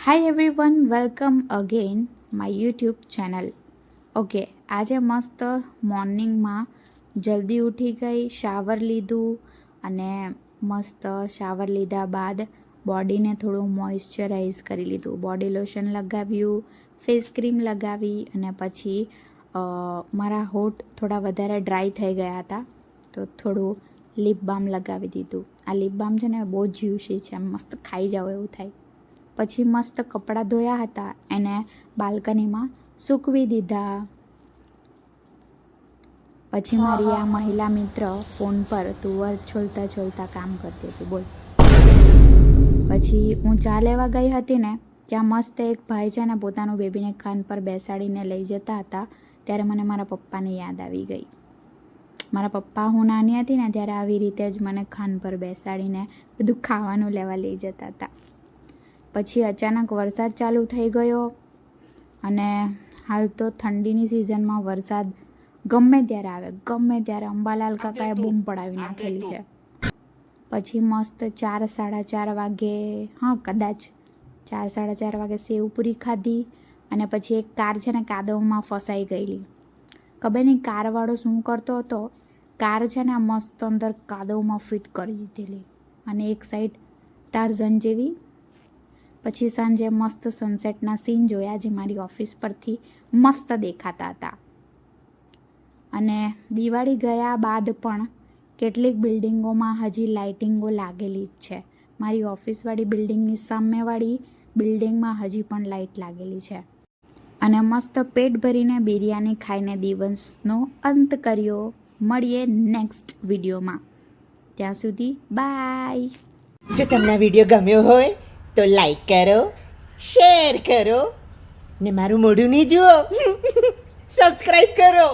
Hi everyone, welcome again my YouTube channel. Okay, આજે મસ્ત મોર્નિંગમાં જલ્દી ઉઠી ગઈ, શાવર લીધું અને મસ્ત શાવર લીધા બાદ બોડીને થોડું મોઇશ્ચરાઇઝ કરી લીધું. બોડી લોશન લગાવ્યું, ફેસ ક્રીમ લગાવી અને પછી મારા હોઠ થોડા વધારે ડ્રાય થઈ ગયા હતા તો થોડું લિપ બામ લગાવી દીધું. આ લિપ બામ છે ને બહુ જ્યુસી છે, મસ્ત ખાઈ જાવ એવું થાય. પછી મસ્ત કપડાં ધોયા હતા એને બાલ્કનીમાં સૂકવી દીધા. પછી મારી આ મહિલા મિત્ર ફોન પર તુવર છોલતા છોલતા કામ કરતી હતી. બોલ. પછી હું ચા લેવા ગઈ હતી ને ત્યાં મસ્ત એક ભાઈ છે ને પોતાનું બેબીને કાન પર બેસાડીને લઈ જતા હતા. ત્યારે મને મારા પપ્પાની યાદ આવી ગઈ. મારા પપ્પા હું નાની હતી ને ત્યારે આવી રીતે જ મને કાન પર બેસાડીને બધું ખાવાનું લેવા લઈ જતા હતા. પછી અચાનક વરસાદ ચાલુ થઈ ગયો અને હાલ તો ઠંડીની સિઝનમાં વરસાદ ગમે ત્યારે આવે, ગમે ત્યારે. અંબાલાલ કાકાએ બૂમ પડાવી નાખેલી છે. પછી મસ્ત 4-4:30 વાગે, કદાચ 4-4:30 વાગે સેવપુરી ખાધી અને પછી એક કાર છે ને કાદવમાં ફસાઈ ગયેલી. ખબર નહીં કારવાળો શું કરતો હતો, કાર છે ને મસ્ત અંદર કાદવમાં ફિટ કરી દીધેલી અને એક સાઈડ ટાર્ઝન જેવી. પછી સાંજે મસ્ત સનસેટના સીન જોયા જે મારી ઓફિસ પરથી મસ્ત દેખાતા હતા. અને દિવાળી ગયા બાદ પણ કેટલીક બિલ્ડિંગોમાં હજી લાઇટિંગો લાગેલી જ છે. મારી ઓફિસવાળી બિલ્ડિંગની સામેવાળી બિલ્ડિંગમાં હજી પણ લાઇટ લાગેલી છે. અને મસ્ત પેટ ભરીને બિરયાની ખાઈને દિવસનો અંત કર્યો. મળીએ નેક્સ્ટ વિડીયોમાં. ત્યાં સુધી બાય. જો તમને વિડીયો ગમ્યો હોય તો લાઈક કરો, શેર કરો ને મારું મોઢું નહીં જુઓ, સબસ્ક્રાઈબ કરો.